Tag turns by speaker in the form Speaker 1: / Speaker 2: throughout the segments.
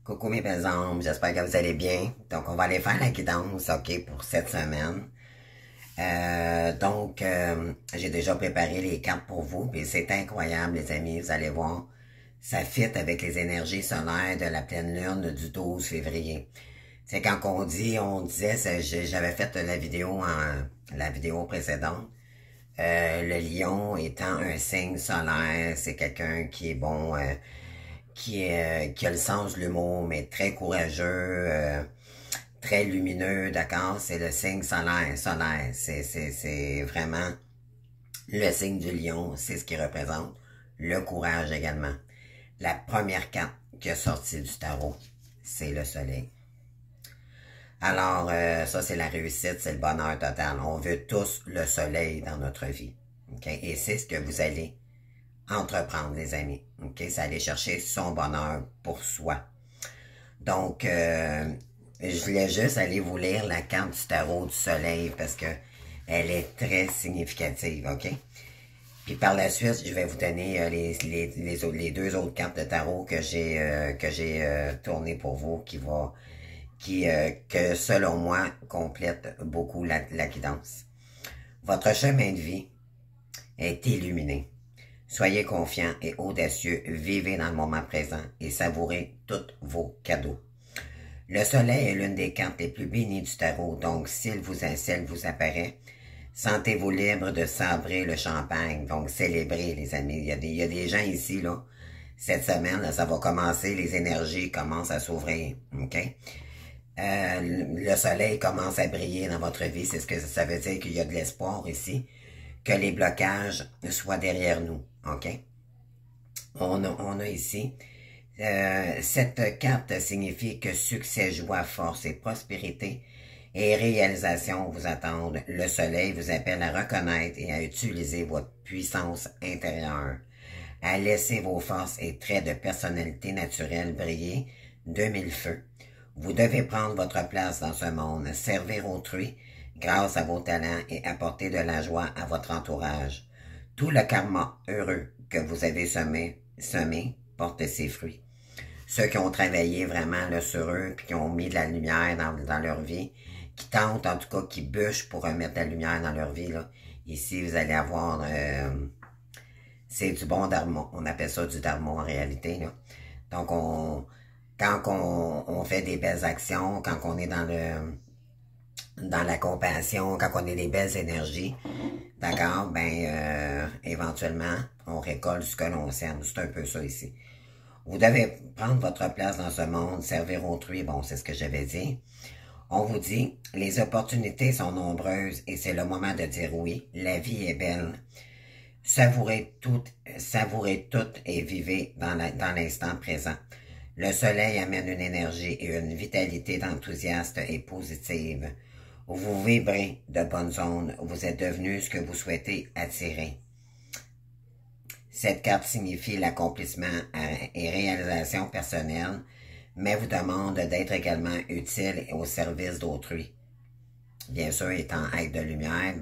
Speaker 1: Coucou mes belles âmes, j'espère que vous allez bien. Donc, on va aller faire la guidance, ok, pour cette semaine. J'ai déjà préparé les cartes pour vous, et c'est incroyable, les amis, vous allez voir. Ça fit avec les énergies solaires de la pleine lune du 12 février. C'est quand on disait, j'avais fait la vidéo précédente. Le lion étant un signe solaire, c'est quelqu'un qui est bon, qui a le sens de l'humour, mais très courageux, très lumineux, d'accord? C'est le signe solaire. C'est vraiment le signe du lion, c'est ce qui représente le courage également. La première carte qui est sortie du tarot, c'est le soleil. Alors, ça, c'est la réussite, c'est le bonheur total. On veut tous le soleil dans notre vie. Okay? Et c'est ce que vous allez entreprendre, les amis. OK? C'est aller chercher son bonheur pour soi. Donc, je voulais juste aller vous lire la carte du tarot du soleil parce que elle est très significative, OK? Puis par la suite, je vais vous donner les deux autres cartes de tarot que j'ai tournées pour vous que selon moi complètent beaucoup la guidance. Votre chemin de vie est illuminé. Soyez confiants et audacieux, vivez dans le moment présent et savourez tous vos cadeaux. Le soleil est l'une des cartes les plus bénies du tarot, donc s'il vous apparaît, sentez-vous libre de sabrer le champagne, donc célébrez les amis. Il y a des gens ici, là, cette semaine, là, ça va commencer, les énergies commencent à s'ouvrir, ok? Le soleil commence à briller dans votre vie, c'est ce que ça veut dire qu'il y a de l'espoir ici, que les blocages soient derrière nous, ok? On a ici, cette carte signifie que succès, joie, force et prospérité et réalisation vous attendent. Le soleil vous appelle à reconnaître et à utiliser votre puissance intérieure, à laisser vos forces et traits de personnalité naturelle briller de mille feux. Vous devez prendre votre place dans ce monde, servir autrui grâce à vos talents et apporter de la joie à votre entourage. Tout le karma heureux que vous avez semé porte ses fruits. Ceux qui ont travaillé vraiment là, sur eux, puis qui ont mis de la lumière dans leur vie, qui tentent en tout cas, qui bûchent pour remettre de la lumière dans leur vie, là. Ici, vous allez avoir, c'est du bon dharma. On appelle ça du dharma en réalité, là. Donc, quand on fait des belles actions, quand on est dans la compassion, quand on a des belles énergies, d'accord, éventuellement, on récolte ce que l'on sème. C'est un peu ça ici. Vous devez prendre votre place dans ce monde, servir autrui, bon, c'est ce que j'avais dit. On vous dit, les opportunités sont nombreuses et c'est le moment de dire oui, la vie est belle. Savourez tout et vivez dans l'instant présent. Le soleil amène une énergie et une vitalité d'enthousiaste et positive. Vous vibrez de bonnes ondes, vous êtes devenu ce que vous souhaitez attirer. Cette carte signifie l'accomplissement et réalisation personnelle, mais vous demande d'être également utile au service d'autrui. Bien sûr, étant être de lumière,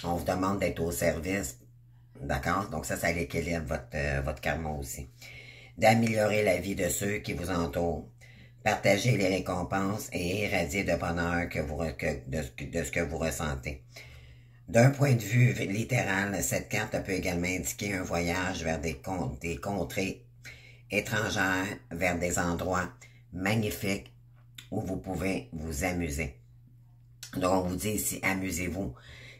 Speaker 1: on vous demande d'être au service, d'accord? Donc ça équilibre votre karma aussi. D'améliorer la vie de ceux qui vous entourent. Partagez les récompenses et irradiez de bonheur de ce que vous ressentez. D'un point de vue littéral, cette carte peut également indiquer un voyage vers des contrées étrangères, vers des endroits magnifiques où vous pouvez vous amuser. Donc, on vous dit ici, amusez-vous.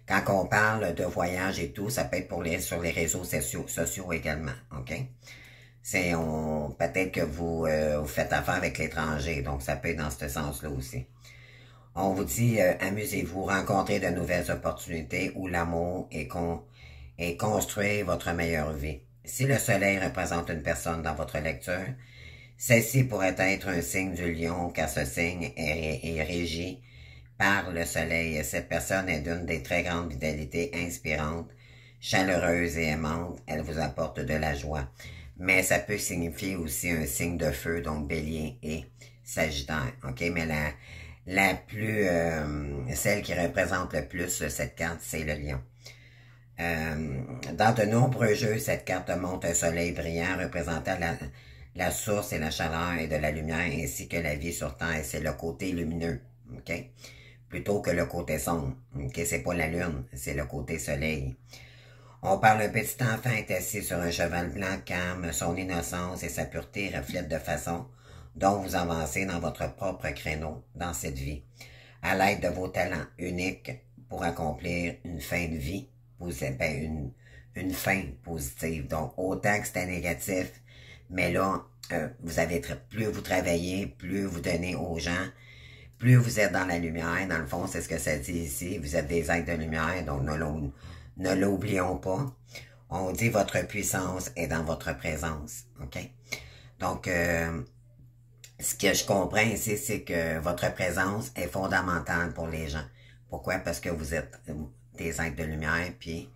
Speaker 1: Quand on parle de voyage et tout, ça peut être sur les réseaux sociaux également, ok? Peut-être que vous faites affaire avec l'étranger, donc ça peut être dans ce sens-là aussi. On vous dit, amusez-vous, rencontrez de nouvelles opportunités où l'amour et construire votre meilleure vie. Si le soleil représente une personne dans votre lecture, celle-ci pourrait être un signe du lion, car ce signe est régi par le soleil. Cette personne est d'une des très grandes vitalités inspirantes, chaleureuse et aimante. Elle vous apporte de la joie. Mais ça peut signifier aussi un signe de feu, donc bélier et sagittaire. OK? Mais celle qui représente le plus cette carte, c'est le lion. Dans de nombreux jeux, cette carte montre un soleil brillant représentant la source et la chaleur et de la lumière, ainsi que la vie sur Terre. C'est le côté lumineux, ok? Plutôt que le côté sombre, ok? C'est pas la lune, c'est le côté soleil. On parle d'un petit enfant est assis sur un cheval blanc calme, son innocence et sa pureté reflètent de façon dont vous avancez dans votre propre créneau dans cette vie, à l'aide de vos talents uniques pour accomplir une fin de vie, une fin positive. Donc, autant que c'était négatif, mais là, plus vous travaillez, plus vous donnez aux gens, plus vous êtes dans la lumière. Dans le fond, c'est ce que ça dit ici. Vous êtes des êtres de lumière, donc ne l'oublions pas. On dit votre puissance est dans votre présence. OK? Donc, ce que je comprends ici, c'est que votre présence est fondamentale pour les gens. Pourquoi? Parce que vous êtes des êtres de lumière, puis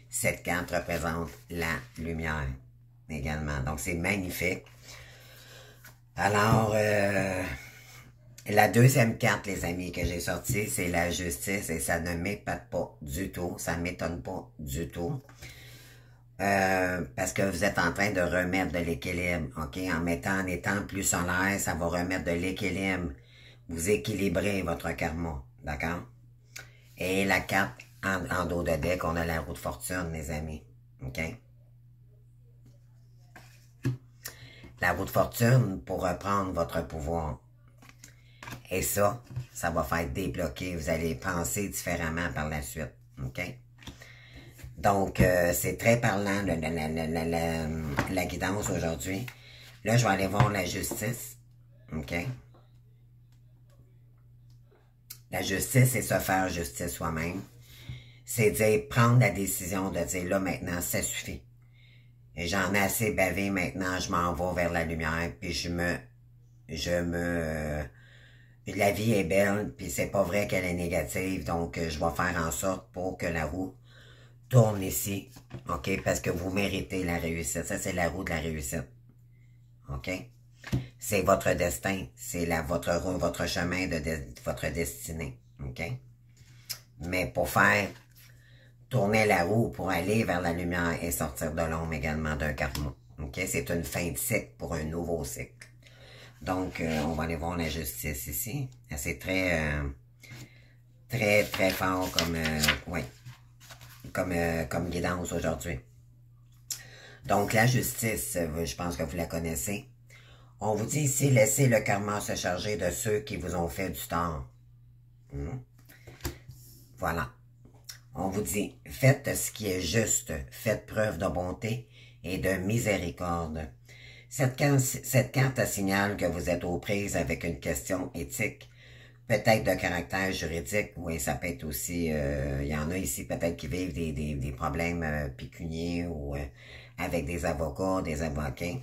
Speaker 1: cette carte représente la lumière également. Donc, c'est magnifique. Alors, la deuxième carte, les amis, que j'ai sortie, c'est la justice et ça ne m'épate pas du tout. Ça ne m'étonne pas du tout. Parce que vous êtes en train de remettre de l'équilibre, ok? En étant plus solaire, ça va remettre de l'équilibre. Vous équilibrez votre karma, d'accord? Et la carte en dos de deck, on a la roue de fortune, les amis, ok? La roue de fortune pour reprendre votre pouvoir. Et ça va faire débloquer. Vous allez penser différemment par la suite, ok? Donc, c'est très parlant, la guidance aujourd'hui. Là, je vais aller voir la justice. OK? La justice, c'est se faire justice soi-même. C'est dire, prendre la décision de dire, là, maintenant, ça suffit. Et j'en ai assez bavé, maintenant, je m'en vais vers la lumière, puis la vie est belle, puis c'est pas vrai qu'elle est négative, donc je vais faire en sorte pour que la roue tourne ici, ok? Parce que vous méritez la réussite. Ça, c'est la roue de la réussite, ok? C'est votre destin, c'est votre chemin de votre destinée, ok? Mais pour faire tourner la roue, pour aller vers la lumière et sortir de l'ombre également d'un karma, ok? C'est une fin de cycle pour un nouveau cycle. Donc, on va aller voir la justice ici. C'est très, très fort comme, ouais. Comme guidance aujourd'hui. Donc, la justice, je pense que vous la connaissez. On vous dit ici, laissez le karma se charger de ceux qui vous ont fait du tort. Voilà. On vous dit, faites ce qui est juste, faites preuve de bonté et de miséricorde. Cette carte signale que vous êtes aux prises avec une question éthique, peut-être de caractère juridique, oui, ça peut être aussi, il y en a ici peut-être qui vivent des problèmes pécuniaires ou avec des avocats, des avocats.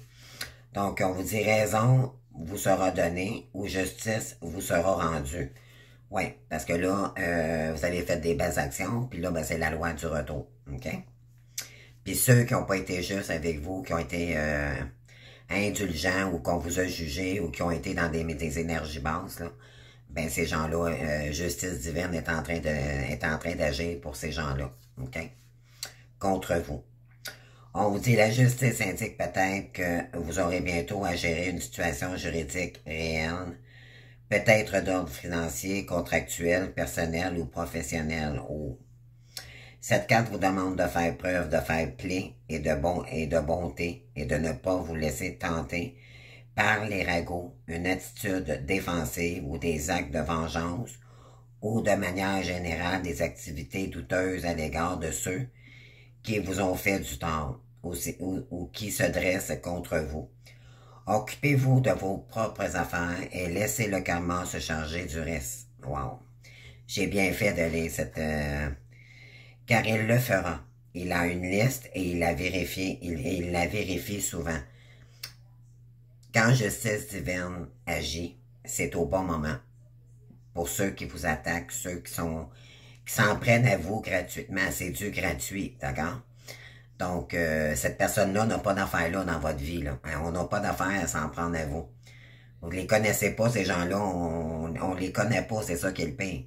Speaker 1: Donc, on vous dit raison vous sera donnée ou justice vous sera rendue. Oui, parce que là, vous avez fait des belles actions, puis là, ben, c'est la loi du retour, OK? Puis ceux qui n'ont pas été justes avec vous, qui ont été indulgents ou qu'on vous a jugé ou qui ont été dans des énergies basses, là, ben ces gens-là, justice divine est en train d'agir pour ces gens-là, ok? Contre vous. On vous dit la justice indique peut-être que vous aurez bientôt à gérer une situation juridique réelle, peut-être d'ordre financier, contractuel, personnel ou professionnel. Oh. Cette carte vous demande de faire preuve de fair play et de bonté et de ne pas vous laisser tenter par les ragots, une attitude défensive ou des actes de vengeance ou de manière générale des activités douteuses à l'égard de ceux qui vous ont fait du tort ou qui se dressent contre vous. Occupez-vous de vos propres affaires et laissez le karma se charger du reste. Wow! J'ai bien fait de lire cette... car il le fera. Il a une liste et il la vérifie souvent. Quand justice divine agit, c'est au bon moment. Pour ceux qui vous attaquent, ceux qui s'en prennent à vous gratuitement, c'est du gratuit, d'accord? Donc, cette personne-là n'a pas d'affaire là dans votre vie, là. On n'a pas d'affaire à s'en prendre à vous. Vous ne les connaissez pas, ces gens-là, on les connaît pas, c'est ça qui est le pire.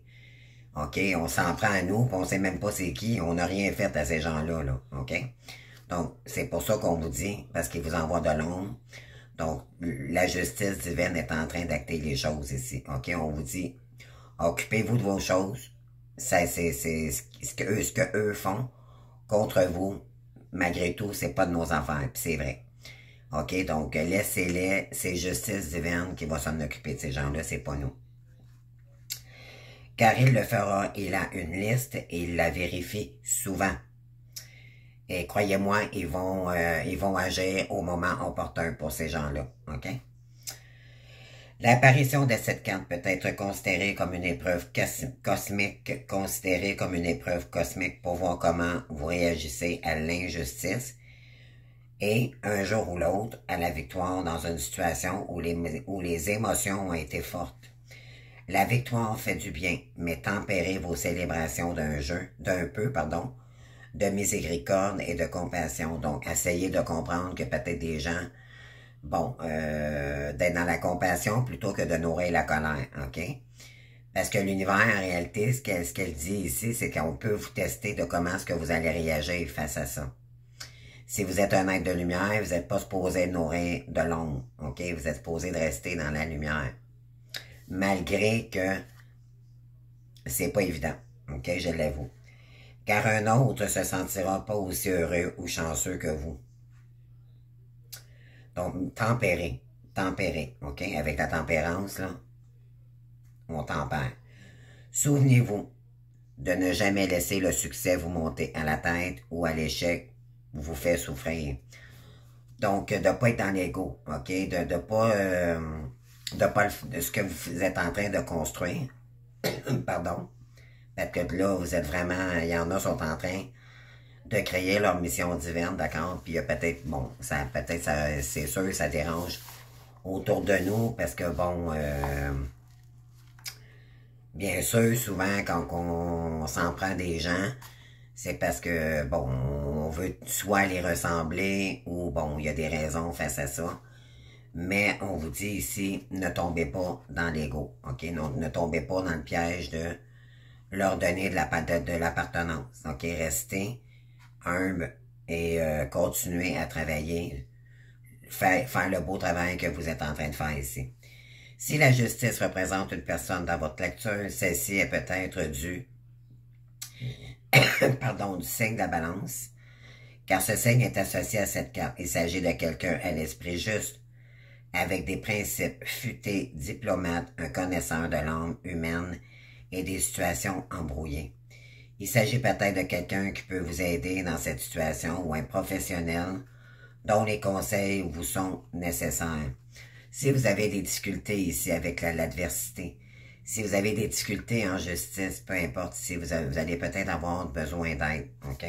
Speaker 1: OK, on s'en prend à nous, puis on sait même pas c'est qui, on n'a rien fait à ces gens-là, là, OK? Donc, c'est pour ça qu'on vous dit, parce qu'ils vous envoient de l'ombre. Donc, la justice divine est en train d'acter les choses ici. OK? On vous dit, occupez-vous de vos choses. C'est ce que eux font contre vous. Malgré tout, c'est pas de nos affaires. Puis c'est vrai. OK? Donc, laissez-les. C'est justice divine qui va s'en occuper de ces gens-là. C'est pas nous. Car il le fera. Il a une liste et il la vérifie souvent. Et croyez-moi, ils vont agir au moment opportun pour ces gens-là. OK? L'apparition de cette carte peut être considérée comme une épreuve cosmique, pour voir comment vous réagissez à l'injustice et, un jour ou l'autre, à la victoire dans une situation où les émotions ont été fortes. La victoire fait du bien, mais tempérez vos célébrations d'un peu, de miséricorde et de compassion. Donc, essayez de comprendre que peut-être des gens, d'être dans la compassion plutôt que de nourrir la colère, OK? Parce que l'univers, en réalité, ce qu'elle dit ici, c'est qu'on peut vous tester de comment est-ce que vous allez réagir face à ça. Si vous êtes un être de lumière, vous n'êtes pas supposé nourrir de l'ombre, OK? Vous êtes supposé de rester dans la lumière. Malgré que c'est pas évident, OK? Je l'avoue. Car un autre se sentira pas aussi heureux ou chanceux que vous. Donc, tempérez, OK? Avec la tempérance, là, on tempère. Souvenez-vous de ne jamais laisser le succès vous monter à la tête ou à l'échec vous fait souffrir. Donc, de ne pas être dans l'ego, OK? De pas de ce que vous êtes en train de construire, pardon, parce que là, vous êtes vraiment, il y en a qui sont en train de créer leur mission divine, d'accord? Puis il y a peut-être, c'est sûr, ça dérange autour de nous, parce que bien sûr, souvent, quand on s'en prend des gens, c'est parce que, on veut soit les ressembler, ou il y a des raisons face à ça. Mais on vous dit ici, ne tombez pas dans l'ego, OK? Ne tombez pas dans le piège de leur donner de l'appartenance, OK? Restez humble et continuez à travailler, faire le beau travail que vous êtes en train de faire ici. Si la justice représente une personne dans votre lecture, celle-ci est peut-être due, du signe de la balance, car ce signe est associé à cette carte. Il s'agit de quelqu'un à l'esprit juste, avec des principes futés, diplomate, un connaisseur de l'âme humaine et des situations embrouillées. Il s'agit peut-être de quelqu'un qui peut vous aider dans cette situation ou un professionnel dont les conseils vous sont nécessaires. Si vous avez des difficultés ici avec l'adversité, si vous avez des difficultés en justice, peu importe si vous allez peut-être avoir besoin d'aide, OK?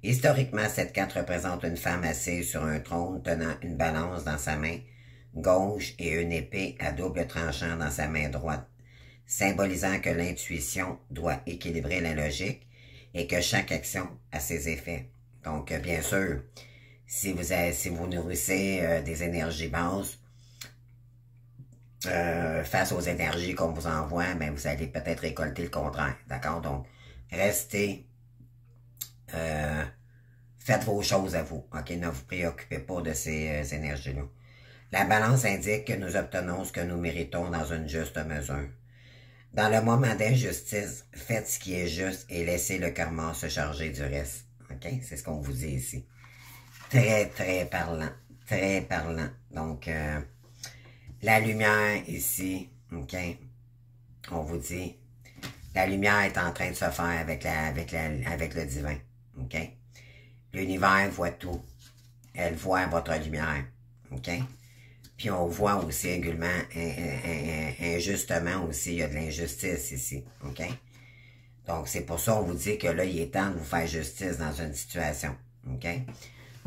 Speaker 1: Historiquement, cette carte représente une femme assise sur un trône tenant une balance dans sa main gauche et une épée à double tranchant dans sa main droite, symbolisant que l'intuition doit équilibrer la logique et que chaque action a ses effets. Donc, bien sûr, si vous nourrissez des énergies basses, face aux énergies qu'on vous envoie, vous allez peut-être récolter le contraire, d'accord? Donc, restez, faites vos choses à vous, ok? Ne vous préoccupez pas de ces énergies-là. La balance indique que nous obtenons ce que nous méritons dans une juste mesure. Dans le moment d'injustice, faites ce qui est juste et laissez le karma se charger du reste, ok? C'est ce qu'on vous dit ici. Très, très parlant, très parlant. Donc, la lumière ici, ok, on vous dit, la lumière est en train de se faire avec le divin, ok. L'univers voit tout, elle voit votre lumière, ok. Puis on voit aussi également, injustement aussi, il y a de l'injustice ici, ok. Donc c'est pour ça qu'on vous dit que là, il est temps de vous faire justice dans une situation, ok.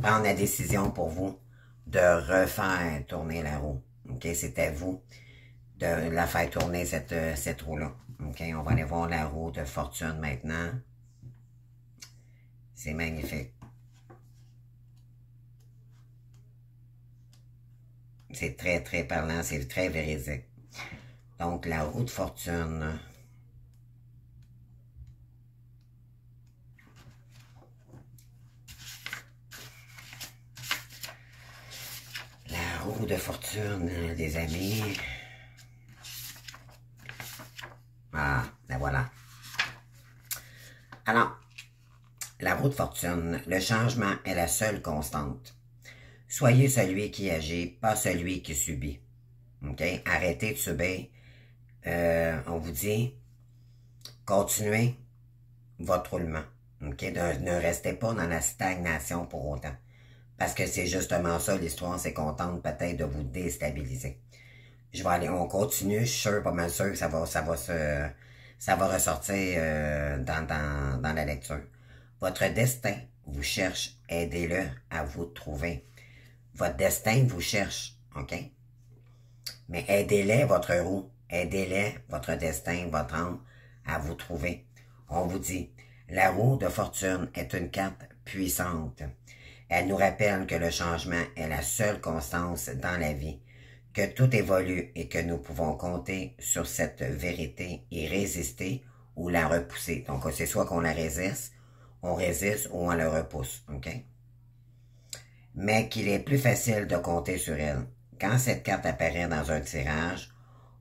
Speaker 1: Prendre la décision pour vous de refaire tourner la roue. OK, c'est à vous de la faire tourner cette roue-là. OK, on va aller voir la roue de fortune maintenant. C'est magnifique. C'est très, très parlant, c'est très véridique. Donc, la roue de fortune. La roue de fortune, les amis. Ah, ben voilà. Alors, la roue de fortune, le changement est la seule constante. Soyez celui qui agit, pas celui qui subit. OK? Arrêtez de subir. On vous dit, continuez votre roulement. OK? Ne restez pas dans la stagnation pour autant. Parce que c'est justement ça, l'histoire, c'est qu'on tente peut-être de vous déstabiliser. Je vais aller, on continue, je suis sûr, pas mal sûr que ça va ressortir dans la lecture. Votre destin vous cherche, aidez-le à vous trouver. Votre destin vous cherche, OK? Mais aidez-les, votre roue, aidez-les, votre destin, votre âme, à vous trouver. On vous dit, la roue de fortune est une carte puissante. Elle nous rappelle que le changement est la seule constance dans la vie, que tout évolue et que nous pouvons compter sur cette vérité et résister ou la repousser. Donc, c'est soit qu'on la résiste ou on la repousse, OK? Mais qu'il est plus facile de compter sur elle. Quand cette carte apparaît dans un tirage,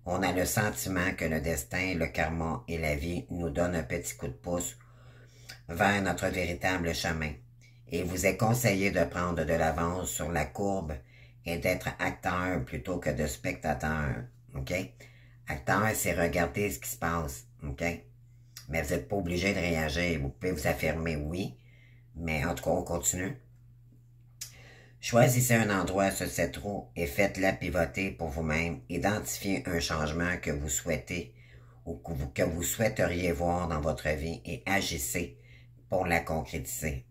Speaker 1: on a le sentiment que le destin, le karma et la vie nous donnent un petit coup de pouce vers notre véritable chemin. Et vous est conseillé de prendre de l'avance sur la courbe et d'être acteur plutôt que de spectateur, OK? Acteur, c'est regarder ce qui se passe, OK? Mais vous n'êtes pas obligé de réagir. Vous pouvez vous affirmer oui, mais en tout cas, on continue. Choisissez un endroit sur cette roue et faites-la pivoter pour vous-même. Identifiez un changement que vous souhaitez ou que vous souhaiteriez voir dans votre vie et agissez pour la concrétiser.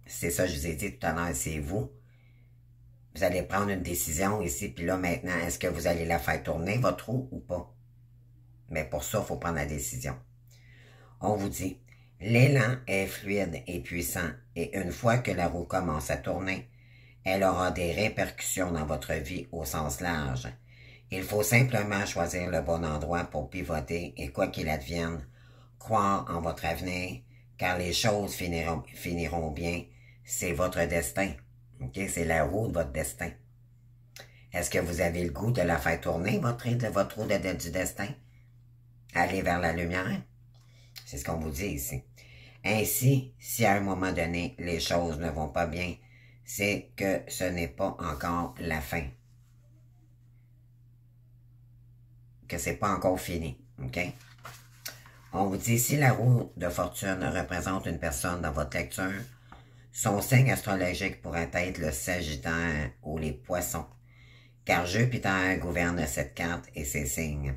Speaker 1: C'est ça, je vous ai dit tout à l'heure, c'est vous. Vous allez prendre une décision ici, puis là, maintenant, est-ce que vous allez la faire tourner, votre roue, ou pas? Mais pour ça, il faut prendre la décision. On vous dit, l'élan est fluide et puissant, et une fois que la roue commence à tourner, elle aura des répercussions dans votre vie au sens large. Il faut simplement choisir le bon endroit pour pivoter et quoi qu'il advienne, croire en votre avenir, car les choses finiront bien. C'est votre destin. Okay? C'est la roue de votre destin. Est-ce que vous avez le goût de la faire tourner, votre roue du destin? Aller vers la lumière? C'est ce qu'on vous dit ici. Ainsi, si à un moment donné, les choses ne vont pas bien, c'est que ce n'est pas encore la fin. Que c'est pas encore fini. OK? On vous dit, si la roue de fortune représente une personne dans votre lecture, son signe astrologique pourrait être le Sagittaire ou les Poissons, car Jupiter gouverne cette carte et ses signes.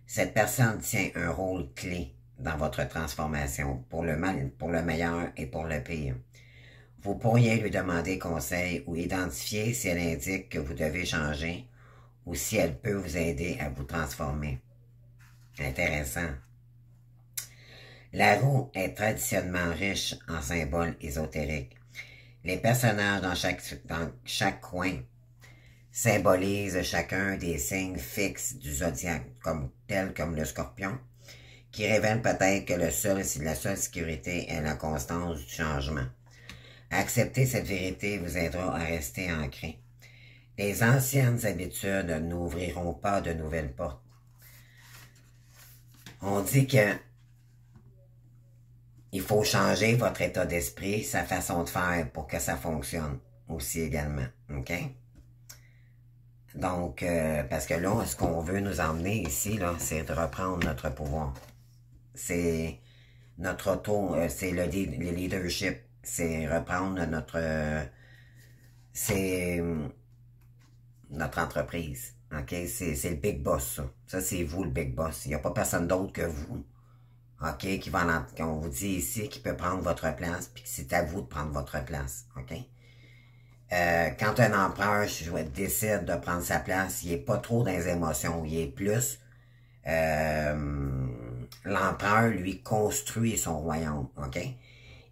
Speaker 1: Cette personne tient un rôle clé dans votre transformation, pour le meilleur et pour le pire. Vous pourriez lui demander conseil ou identifier si elle indique que vous devez changer ou si elle peut vous aider à vous transformer. Intéressant. La roue est traditionnellement riche en symboles ésotériques. Les personnages dans chaque coin symbolisent chacun des signes fixes du zodiaque, tels comme le scorpion, qui révèlent peut-être que la seule sécurité est la constance du changement. Accepter cette vérité vous aidera à rester ancré. Les anciennes habitudes n'ouvriront pas de nouvelles portes. On dit que il faut changer votre état d'esprit, sa façon de faire pour que ça fonctionne aussi également. OK? Donc, parce que là, ce qu'on veut nous emmener ici, là, c'est de reprendre notre pouvoir. C'est notre c'est le leadership. C'est reprendre notre entreprise. OK? C'est le big boss, ça. Ça, c'est vous, le big boss. Il n'y a pas personne d'autre que vous. OK? Qu'on vous dit ici, qui peut prendre votre place, puis que c'est à vous de prendre votre place. OK? Quand un empereur décide de prendre sa place, il n'est pas trop dans les émotions. Il est plus... l'empereur, lui, construit son royaume. OK?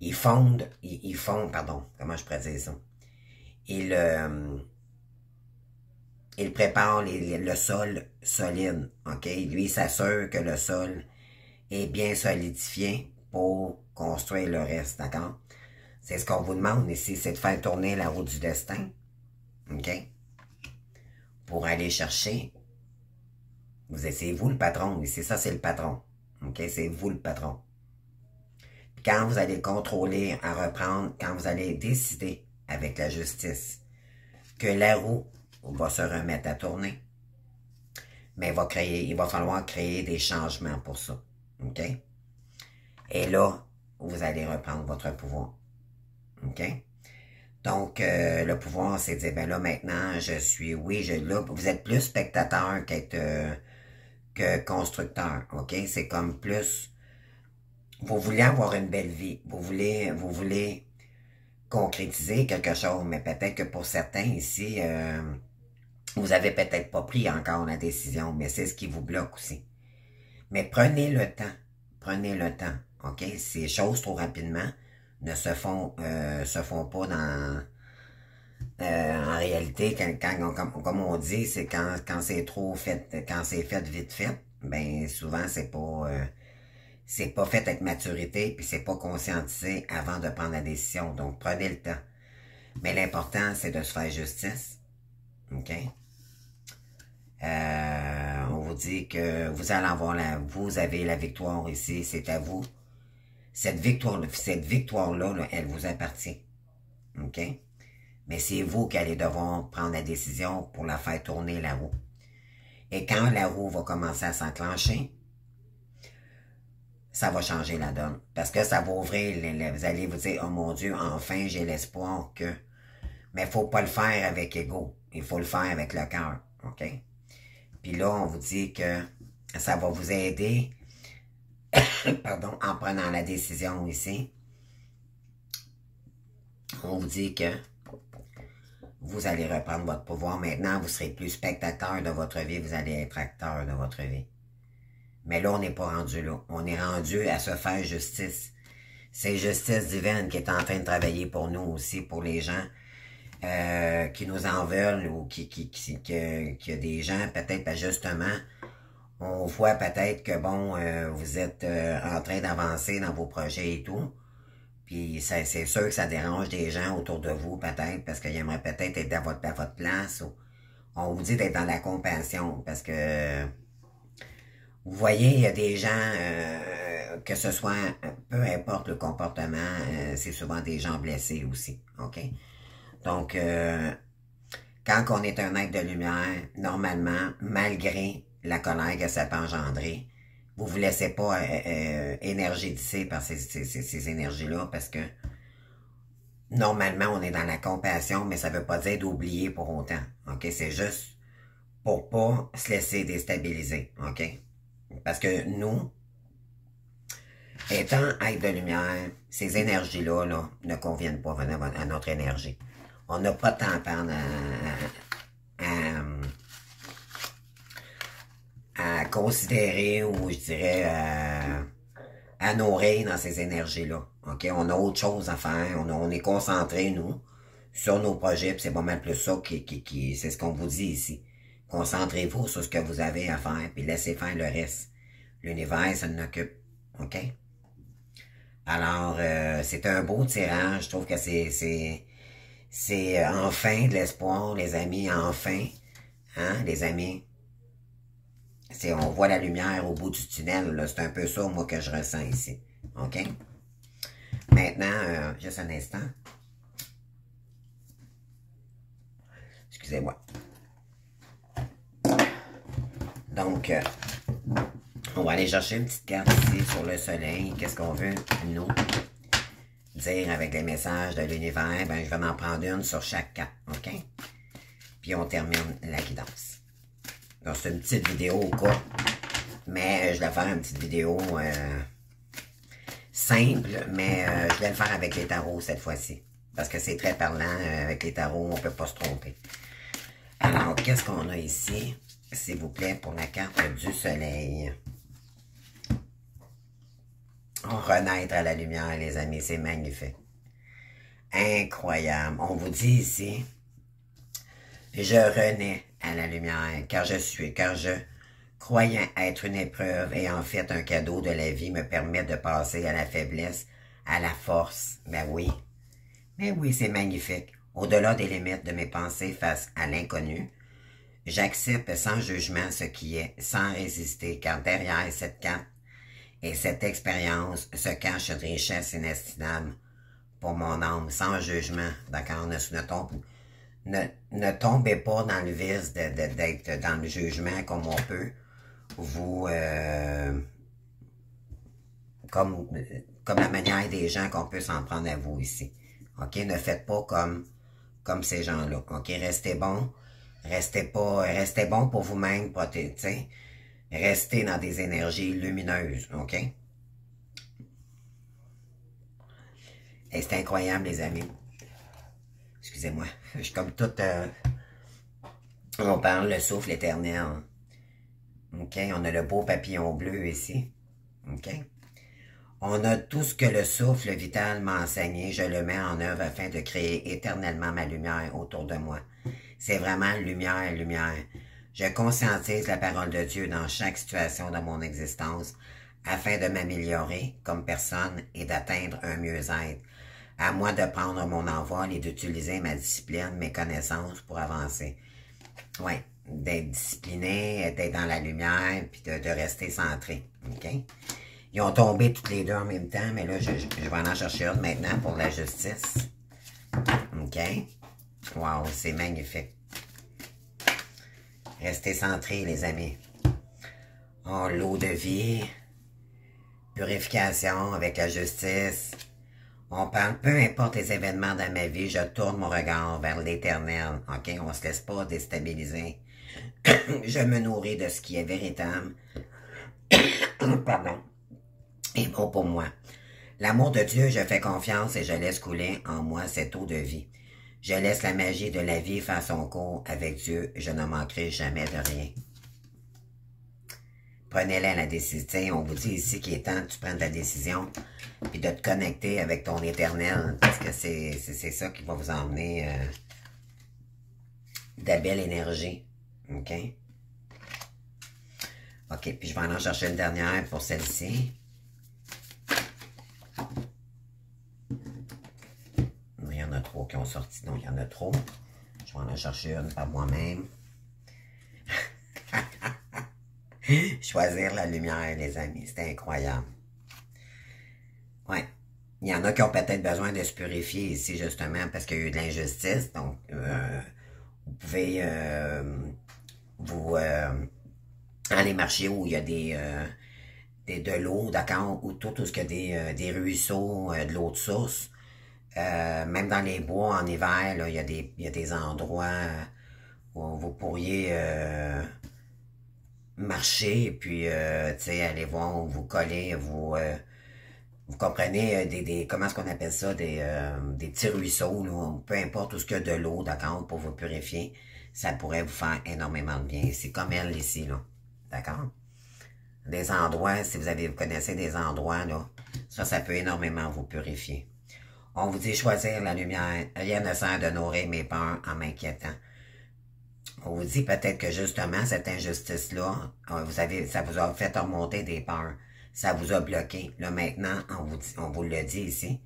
Speaker 1: Il fonde, pardon, comment je pourrais dire ça? Il prépare le sol solide, OK? Lui, il s'assure que le sol est bien solidifié pour construire le reste, d'accord? C'est ce qu'on vous demande ici, c'est de faire tourner la roue du destin, OK? pour aller chercher. C'est vous le patron, ici, ça c'est le patron. OK? C'est vous le patron. Puis quand vous allez contrôler, à reprendre, quand vous allez décider avec la justice que la roue va se remettre à tourner, mais il va falloir créer des changements pour ça. OK? Et là, vous allez reprendre votre pouvoir. OK? Donc, le pouvoir, c'est de dire, ben là, maintenant, là, vous êtes plus spectateur que constructeur. OK? C'est comme plus, vous voulez avoir une belle vie. Vous voulez concrétiser quelque chose, mais peut-être que pour certains ici, vous avez peut-être pas pris encore la décision, mais c'est ce qui vous bloque aussi. Mais prenez le temps. Prenez le temps. OK? Ces choses trop rapidement ne se font pas en réalité, comme on dit, c'est quand c'est trop fait, quand c'est fait vite fait, ben souvent c'est pas fait avec maturité, puis c'est pas conscientisé avant de prendre la décision. Donc prenez le temps. Mais l'important, c'est de se faire justice. OK? On vous dit que vous allez avoir vous avez la victoire ici, c'est à vous. Cette victoire-là, là, elle vous appartient. OK? Mais c'est vous qui allez devoir prendre la décision pour la faire tourner la roue. Et quand la roue va commencer à s'enclencher, ça va changer la donne. Parce que ça va ouvrir, vous allez vous dire, oh mon Dieu, enfin j'ai l'espoir que... Mais il ne faut pas le faire avec ego. Il faut le faire avec le cœur. OK? Puis là, on vous dit que ça va vous aider, pardon, en prenant la décision ici. On vous dit que vous allez reprendre votre pouvoir. Maintenant, vous serez plus spectateur de votre vie, vous allez être acteur de votre vie. Mais là, on n'est pas rendu là. On est rendu à se faire justice. C'est justice divine qui est en train de travailler pour nous aussi, pour les gens qui nous en veulent ou que des gens, peut-être justement, on voit peut-être que, bon, vous êtes en train d'avancer dans vos projets et tout. Puis c'est sûr que ça dérange des gens autour de vous, peut-être, parce qu'ils aimeraient peut-être être à votre place. Ou, on vous dit d'être dans la compassion, parce que vous voyez, il y a des gens, que ce soit, peu importe le comportement, c'est souvent des gens blessés aussi, OK? Donc, quand on est un être de lumière, normalement, malgré la colère que ça peut engendrer, vous vous laissez pas énergétiser par ces énergies-là, parce que normalement, on est dans la compassion, mais ça veut pas dire d'oublier pour autant, OK? C'est juste pour pas se laisser déstabiliser, OK? Parce que nous, étant être de lumière, ces énergies-là là, ne conviennent pas à notre énergie. On n'a pas de temps à perdre à considérer ou je dirais à nourrir dans ces énergies-là. OK? On a autre chose à faire. On est concentré, nous, sur nos projets. Puis c'est pas mal plus ça c'est ce qu'on vous dit ici. Concentrez-vous sur ce que vous avez à faire, puis laissez faire le reste. L'univers, ça nous occupe. OK? Alors, c'est un beau tirage. Je trouve que c'est enfin de l'espoir, les amis, enfin. Hein, les amis? On voit la lumière au bout du tunnel. C'est un peu ça, moi, que je ressens ici. OK? Maintenant, juste un instant. Excusez-moi. Donc, on va aller chercher une petite carte ici sur le soleil. Qu'est-ce qu'on veut, nous, dire avec les messages de l'univers? Ben, je vais en prendre une sur chaque carte, OK? Puis on termine la guidance. Donc, c'est une petite vidéo au cas, mais je vais faire une petite vidéo simple, mais je vais le faire avec les tarots cette fois-ci. Parce que c'est très parlant, avec les tarots, on ne peut pas se tromper. Alors, qu'est-ce qu'on a ici, s'il vous plaît, pour la carte du soleil? Renaître à la lumière, les amis, c'est magnifique. Incroyable. On vous dit ici, je renais à la lumière, car je, croyant être une épreuve et en fait un cadeau de la vie, me permet de passer à la faiblesse, à la force. Ben oui. Mais oui, c'est magnifique. Au-delà des limites de mes pensées face à l'inconnu, J'accepte sans jugement ce qui est, sans résister, car derrière cette carte et cette expérience se cache une richesse inestimable pour mon âme, sans jugement. D'accord? Ne tombez pas dans le vice d'être dans le jugement comme on peut vous... comme la manière des gens qu'on peut s'en prendre à vous ici. OK? Ne faites pas comme ces gens-là. OK? Restez bon. Restez bon pour vous-même, protégez. Restez dans des énergies lumineuses. OK? Et c'est incroyable, les amis. Excusez-moi. Je suis comme tout... on parle le souffle éternel. OK? On a le beau papillon bleu ici. OK? On a tout ce que le souffle vital m'a enseigné. Je le mets en œuvre afin de créer éternellement ma lumière autour de moi. C'est vraiment lumière, lumière. Je conscientise la parole de Dieu dans chaque situation de mon existence afin de m'améliorer comme personne et d'atteindre un mieux-être. À moi de prendre mon envol et d'utiliser ma discipline, mes connaissances pour avancer. Oui, d'être discipliné, d'être dans la lumière, puis de rester centré. OK? Ils ont tombé toutes les deux en même temps, mais là, je vais en chercher une maintenant pour la justice. OK? Wow, c'est magnifique. Restez centrés, les amis. Oh, l'eau de vie, purification avec la justice. On parle, peu importe les événements dans ma vie, je tourne mon regard vers l'éternel. OK? On ne se laisse pas déstabiliser. Je me nourris de ce qui est véritable. Pardon. Et bon pour moi. L'amour de Dieu, je fais confiance et je laisse couler en moi cette eau de vie. Je laisse la magie de la vie faire son cours avec Dieu. Je ne manquerai jamais de rien. Prenez-la la décision. On vous dit ici qu'il est temps que tu prennes ta décision puis de te connecter avec ton éternel parce que c'est ça qui va vous emmener de la belle énergie. OK? OK, puis je vais en chercher une dernière pour celle-ci. Il y en a trop qui ont sorti. Non, il y en a trop. Je vais en chercher une par moi-même. Choisir la lumière, les amis. C'est incroyable. Ouais. Il y en a qui ont peut-être besoin de se purifier ici, justement, parce qu'il y a eu de l'injustice. Donc, vous pouvez aller marcher où il y a de l'eau, d'accord, ou tout ce qu'il y a des ruisseaux, de l'eau de source. Même dans les bois en hiver, là, il y a des endroits où vous pourriez marcher et puis tu sais, aller voir où vous collez, vous comprenez comment est-ce qu'on appelle ça, des petits ruisseaux, là, peu importe où ce qu'il y a de l'eau, d'accord, pour vous purifier, ça pourrait vous faire énormément de bien. C'est comme elle ici, là, d'accord? Des endroits, si vous connaissez des endroits, là, ça peut énormément vous purifier. On vous dit choisir la lumière. Rien ne sert de nourrir mes peurs en m'inquiétant. On vous dit peut-être que justement, cette injustice-là, ça vous a fait remonter des peurs. Ça vous a bloqué. Là, maintenant, on vous le dit ici.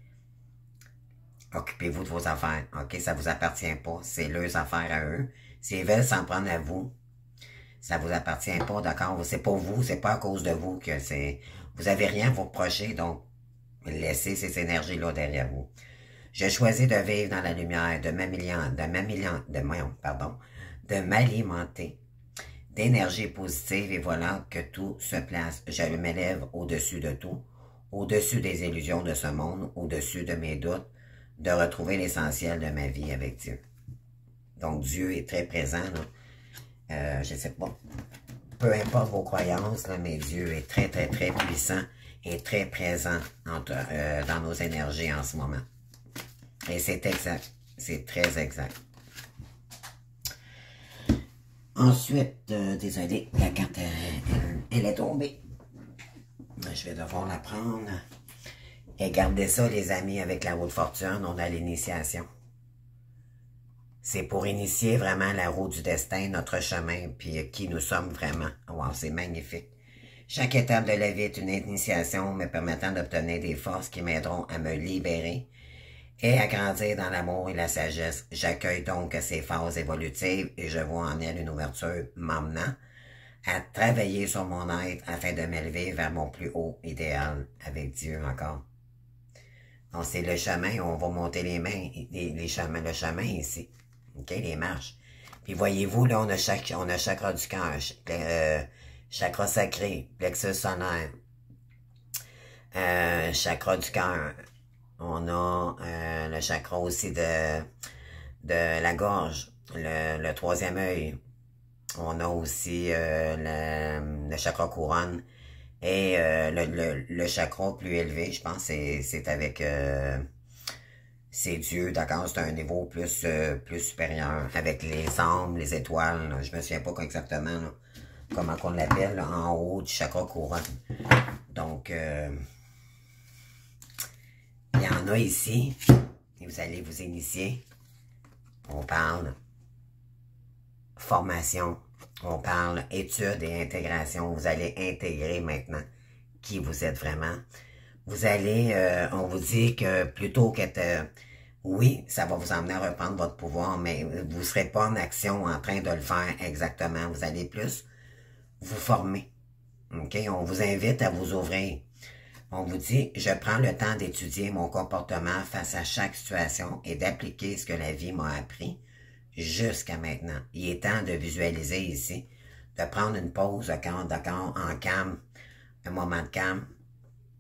Speaker 1: Occupez-vous de vos affaires. OK? Ça vous appartient pas. C'est leurs affaires à eux. S'ils veulent s'en prendre à vous, ça vous appartient pas, d'accord? C'est pas vous, c'est pas à cause de vous que c'est... Vous avez rien à vous reprocher, donc laissez ces énergies-là derrière vous. Je choisis de vivre dans la lumière, de m'alimenter d'énergie positive et voilà que tout se place. Je m'élève au-dessus de tout, au-dessus des illusions de ce monde, au-dessus de mes doutes, de retrouver l'essentiel de ma vie avec Dieu. Donc Dieu est très présent, là. Je sais pas, peu importe vos croyances, là, mais Dieu est très, très, très puissant et très présent dans nos énergies en ce moment. Et c'est exact. C'est très exact. Ensuite, désolé, la carte, elle est tombée. Je vais devoir la prendre. Et gardez ça, les amis, avec la roue de fortune, on a l'initiation. C'est pour initier vraiment la roue du destin, notre chemin, puis qui nous sommes vraiment. Wow, c'est magnifique. Chaque étape de la vie est une initiation me permettant d'obtenir des forces qui m'aideront à me libérer et à grandir dans l'amour et la sagesse. J'accueille donc ces phases évolutives et je vois en elle une ouverture m'emmenant à travailler sur mon être afin de m'élever vers mon plus haut idéal avec Dieu encore. Donc c'est le chemin où on va monter les mains, les chemins, le chemin ici, ok, les marches. Puis voyez-vous, là, on a chakra du cœur, chakra sacré, plexus solaire, chakra du cœur. On a le chakra aussi de la gorge, le troisième œil. On a aussi le chakra couronne et le chakra plus élevé, je pense, c'est avec c'est Dieu, d'accord, c'est un niveau plus supérieur, avec les âmes, les étoiles, là, je me souviens pas exactement là, comment qu'on l'appelle, en haut du chakra couronne. Donc, il y en a ici, et vous allez vous initier. On parle formation, on parle études et intégration. Vous allez intégrer maintenant qui vous êtes vraiment. Vous allez, on vous dit que plutôt qu'être, oui, ça va vous emmener à reprendre votre pouvoir, mais vous ne serez pas en action en train de le faire exactement. Vous allez plus vous former. OK? On vous invite à vous ouvrir. On vous dit, je prends le temps d'étudier mon comportement face à chaque situation et d'appliquer ce que la vie m'a appris jusqu'à maintenant. Il est temps de visualiser ici, de prendre une pause, d'accord, en calme, un moment de calme.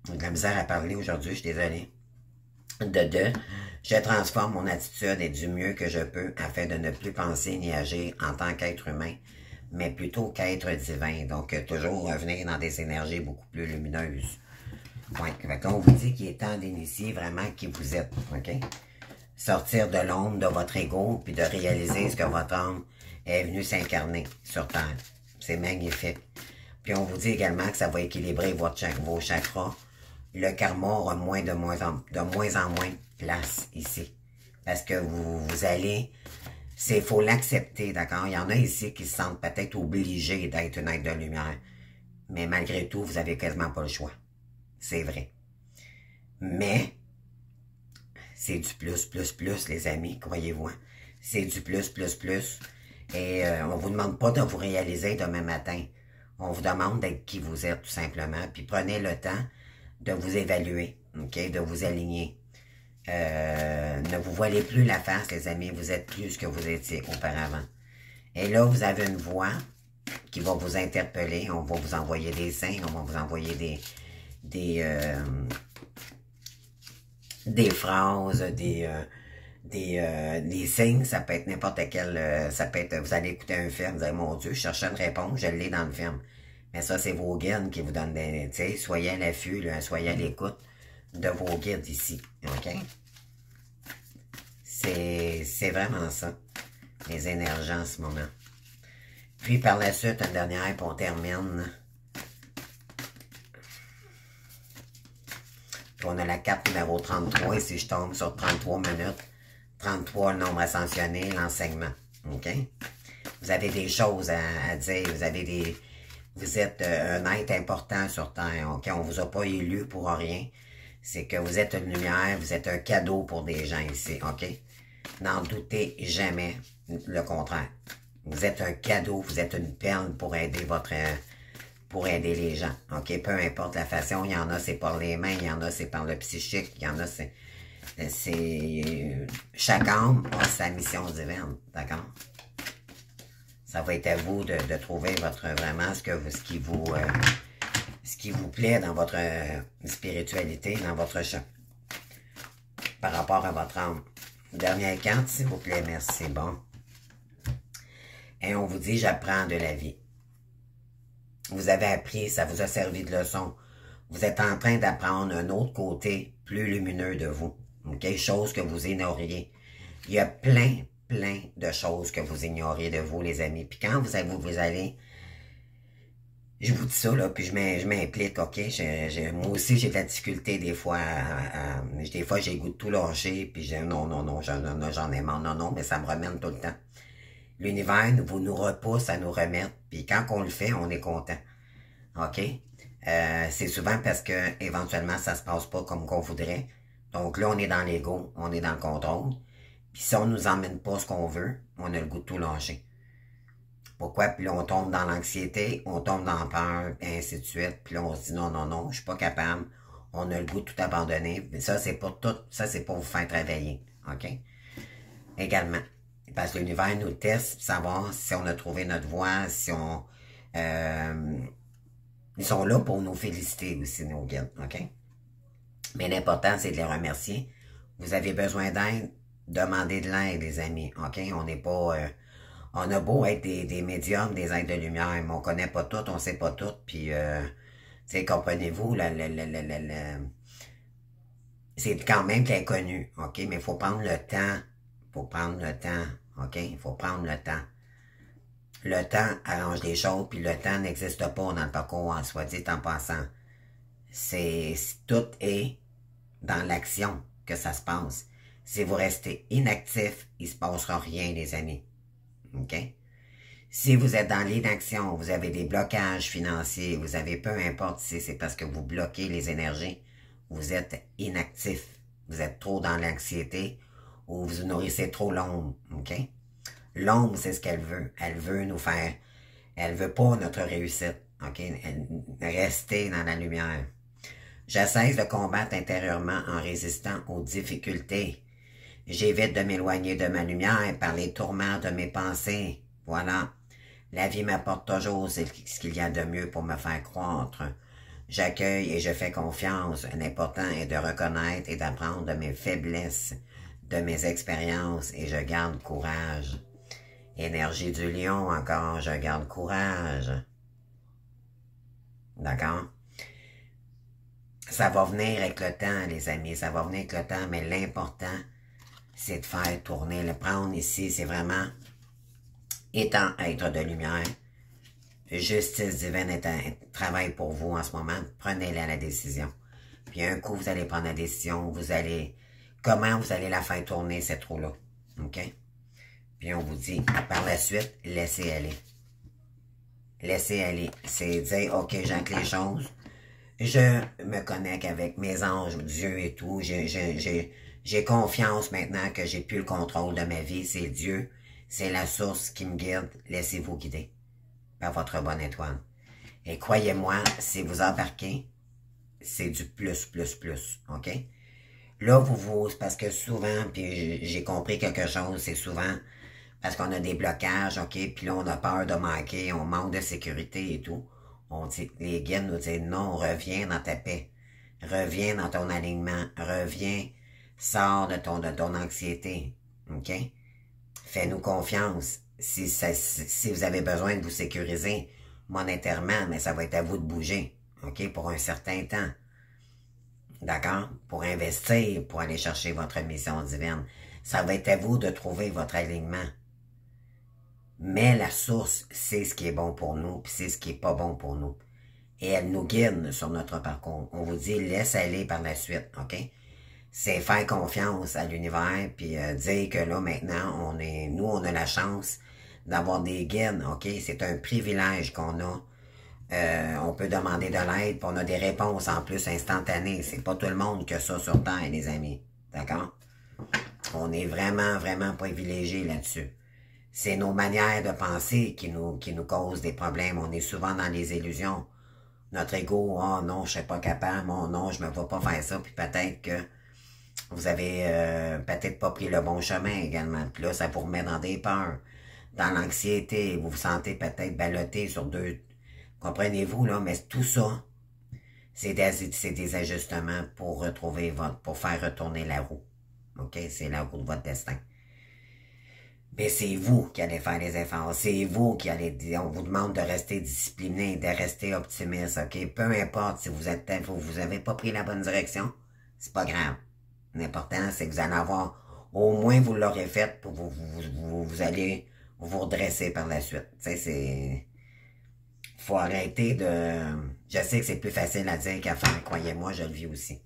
Speaker 1: J'ai de la misère à parler aujourd'hui, je suis désolée. De deux, je transforme mon attitude et du mieux que je peux afin de ne plus penser ni agir en tant qu'être humain, mais plutôt qu'être divin. Donc, toujours revenir dans des énergies beaucoup plus lumineuses. Ouais, on vous dit qu'il est temps d'initier vraiment qui vous êtes, ok? Sortir de l'ombre de votre ego, puis de réaliser ce que votre âme est venue s'incarner sur Terre. C'est magnifique. Puis on vous dit également que ça va équilibrer vos chakras. Le karma aura de moins en moins place ici. Parce que vous allez... Il faut l'accepter, d'accord? Il y en a ici qui se sentent peut-être obligés d'être une être de lumière. Mais malgré tout, vous avez quasiment pas le choix. C'est vrai. Mais, c'est du plus, les amis, croyez-vous. C'est du plus. Et on vous demande pas de vous réaliser demain matin. On vous demande d'être qui vous êtes, tout simplement. Puis prenez le temps de vous évaluer, ok, de vous aligner. Ne vous voilez plus la face, les amis. Vous êtes plus que vous étiez auparavant. Et là, vous avez une voix qui va vous interpeller. On va vous envoyer des signes. On va vous envoyer des phrases, des signes, ça peut être n'importe quel, ça peut être, vous allez écouter un film, vous allez, mon Dieu, je cherchais une réponse, je l'ai dans le film. Mais ça, c'est vos guides qui vous donnent des, tu sais, soyez à l'affût, soyez à l'écoute de vos guides ici, ok? C'est vraiment ça, les énergies en ce moment. Puis par la suite, une dernière, puis on termine. Puis on a la carte numéro 33, et si je tombe sur 33 minutes, 33, le nombre ascensionné, l'enseignement. OK? Vous avez des choses à dire, vous êtes un être important sur Terre, OK? On vous a pas élu pour rien. C'est que vous êtes une lumière, vous êtes un cadeau pour des gens ici, OK? N'en doutez jamais le contraire. Vous êtes un cadeau, vous êtes une perle pour aider pour aider les gens, ok? Peu importe la façon, il y en a c'est par les mains, il y en a c'est par le psychique, il y en a c'est... Chaque âme a sa mission divine, d'accord? Ça va être à vous de trouver vraiment ce qui vous plaît dans votre spiritualité, dans votre champ, par rapport à votre âme. Dernière carte, s'il vous plaît, merci, bon. Et on vous dit, j'apprends de la vie. Vous avez appris, ça vous a servi de leçon. Vous êtes en train d'apprendre un autre côté plus lumineux de vous. Okay? Chose que vous ignoriez. Il y a plein de choses que vous ignoriez de vous, les amis. Puis quand vous allez... Je vous dis ça, là, puis je m'implique, OK? Moi aussi, j'ai de la difficulté des fois. Des fois, j'ai le goût de tout lâcher, puis non, j'en ai marre. Non, mais ça me remène tout le temps. L'univers nous repousse à nous remettre, puis quand on le fait, on est content. OK? C'est souvent parce que éventuellement ça se passe pas comme qu'on voudrait. Donc là, on est dans l'ego, on est dans le contrôle. Puis si on nous emmène pas ce qu'on veut, on a le goût de tout lâcher. Pourquoi? Puis là, on tombe dans l'anxiété, on tombe dans la peur, et ainsi de suite. Puis là, on se dit non, non, non, je suis pas capable. On a le goût de tout abandonner. Mais ça, c'est pas tout. Ça, c'est pour vous faire travailler. OK? Également. Parce que l'univers nous teste pour savoir si on a trouvé notre voie, si on... ils sont là pour nous féliciter aussi, nos guides. OK? Mais l'important, c'est de les remercier. Vous avez besoin d'aide, demandez de l'aide, les amis. OK? On n'est pas... on a beau être des médiums, des êtres de lumière, mais on connaît pas tout, on sait pas tout, puis, tu sais, comprenez-vous, c'est quand même l'inconnu, OK? Mais il faut prendre le temps, OK? Il faut prendre le temps. Le temps arrange les choses, puis le temps n'existe pas dans le parcours en soi, dit en passant. Tout est dans l'action que ça se passe. Si vous restez inactif, il se passera rien, les amis. OK? Si vous êtes dans l'inaction, vous avez des blocages financiers, vous avez peu importe si c'est parce que vous bloquez les énergies, vous êtes inactif, vous êtes trop dans l'anxiété ou vous nourrissez trop l'ombre. OK? L'ombre, c'est ce qu'elle veut. Elle veut nous faire, elle veut pas notre réussite. OK? Rester dans la lumière. Je cesse de combattre intérieurement en résistant aux difficultés. J'évite de m'éloigner de ma lumière par les tourments de mes pensées. Voilà. La vie m'apporte toujours ce qu'il y a de mieux pour me faire croître. J'accueille et je fais confiance. L'important est de reconnaître et d'apprendre de mes faiblesses, de mes expériences et je garde courage. Énergie du lion encore, je garde courage. D'accord? Ça va venir avec le temps, les amis, ça va venir avec le temps, mais l'important, c'est de faire tourner. Le prendre ici, c'est vraiment étant être de lumière. Justice divine travaille pour vous en ce moment. Prenez-la la décision. Puis un coup, vous allez prendre la décision. Comment vous allez la faire tourner, cette roue-là. OK? Puis on vous dit, par la suite, laissez aller. Laissez aller. C'est dire, OK, j'ancre les choses. Je me connecte avec mes anges, Dieu et tout. J'ai confiance maintenant que j'ai plus le contrôle de ma vie. C'est Dieu. C'est la source qui me guide. Laissez-vous guider par votre bonne étoile. Et croyez-moi, si vous embarquez, c'est du plus, plus, plus. OK? Là, parce que souvent, puis j'ai compris quelque chose, c'est souvent parce qu'on a des blocages, OK? Puis là, on a peur de manquer, on manque de sécurité et tout. Les guides nous disent, non, reviens dans ta paix. Reviens dans ton alignement. Reviens, sors de ton anxiété. OK? Fais-nous confiance. Si vous avez besoin de vous sécuriser monétairement, mais ça va être à vous de bouger. OK? Pour un certain temps. D'accord? Pour investir, pour aller chercher votre mission divine. Ça va être à vous de trouver votre alignement. Mais la source, c'est ce qui est bon pour nous, puis c'est ce qui est pas bon pour nous. Et elle nous guide sur notre parcours. On vous dit, laisse aller par la suite, OK? C'est faire confiance à l'univers, puis dire que là, maintenant, nous, on a la chance d'avoir des guides, OK? C'est un privilège qu'on a. On peut demander de l'aide, puis on a des réponses en plus instantanées. C'est pas tout le monde que ça sur Terre, les amis. D'accord? On est vraiment, vraiment privilégiés là-dessus. C'est nos manières de penser qui nous causent des problèmes. On est souvent dans les illusions. Notre ego, oh non, je ne suis pas capable, oh non, je ne me vois pas faire ça, puis peut-être que vous avez peut-être pas pris le bon chemin également. Puis là, ça vous remet dans des peurs, dans l'anxiété, vous vous sentez peut-être ballotté sur deux. Comprenez-vous, là, mais tout ça, c'est des ajustements pour pour faire retourner la roue. OK? C'est la roue de votre destin. Mais c'est vous qui allez faire les efforts. C'est vous qui allez dire, on vous demande de rester discipliné, de rester optimiste, OK? Peu importe si vous avez pas pris la bonne direction, c'est pas grave. L'important, c'est que vous allez avoir, au moins vous l'aurez fait pour vous allez vous redresser par la suite. Tu sais, faut arrêter de, je sais que c'est plus facile à dire qu'à faire, croyez-moi, je le vis aussi.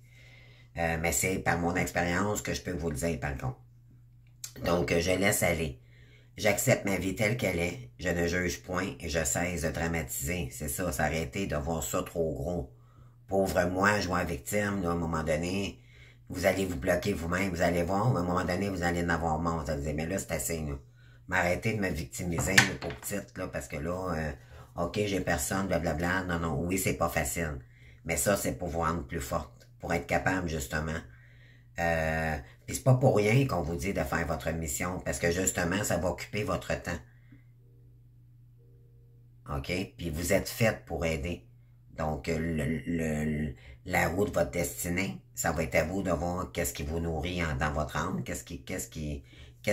Speaker 1: Mais c'est par mon expérience que je peux vous le dire, par contre. Donc, je laisse aller. J'accepte ma vie telle qu'elle est, je ne juge point et je cesse de dramatiser. C'est ça, s'arrêter de voir ça trop gros. Pauvre moi, je vois victime, là, à un moment donné, Vous allez vous bloquer vous-même, vous allez voir, à un moment donné, vous allez en avoir marre. Vous allez dire, mais là, c'est assez, là. M'arrêtez de me victimiser, là, pour petite, là, parce que là, ok, j'ai personne, blablabla. Non, non, oui, c'est pas facile. Mais ça, c'est pour vous rendre plus forte, pour être capable, justement. Puis c'est pas pour rien qu'on vous dit de faire votre mission, parce que justement, ça va occuper votre temps. OK? Puis vous êtes faite pour aider. Donc, la roue de votre destinée, ça va être à vous de voir qu'est-ce qui vous nourrit dans votre âme, qu'est-ce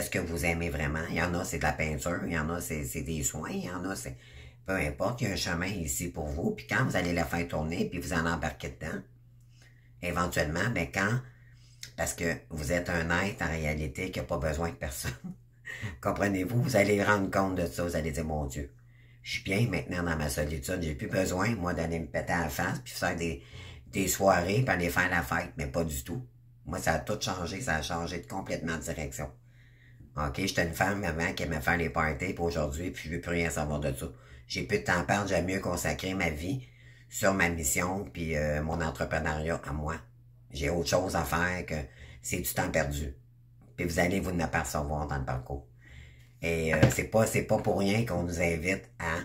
Speaker 1: que vous aimez vraiment. Il y en a, c'est de la peinture, il y en a, c'est des soins, il y en a, c'est... Peu importe, il y a un chemin ici pour vous, puis quand vous allez la faire tourner, puis vous en embarquez dedans, éventuellement, ben parce que vous êtes un être en réalité qui n'a pas besoin de personne. Comprenez-vous? Vous allez rendre compte de ça, vous allez dire, mon Dieu, je suis bien maintenant dans ma solitude, j'ai plus besoin, moi, d'aller me péter à la face, puis faire des soirées, puis aller faire la fête, mais pas du tout. Moi, ça a tout changé, ça a changé complètement de direction. OK, j'étais une femme avant qui aimait faire les parties, puis aujourd'hui, puis je veux plus rien savoir de ça. J'ai plus de temps à perdre, j'aime mieux consacrer ma vie sur ma mission, puis mon entrepreneuriat à moi. J'ai autre chose à faire que c'est du temps perdu. Puis vous allez vous ne apercevoir dans le parcours. Et c'est pas pour rien qu'on nous invite à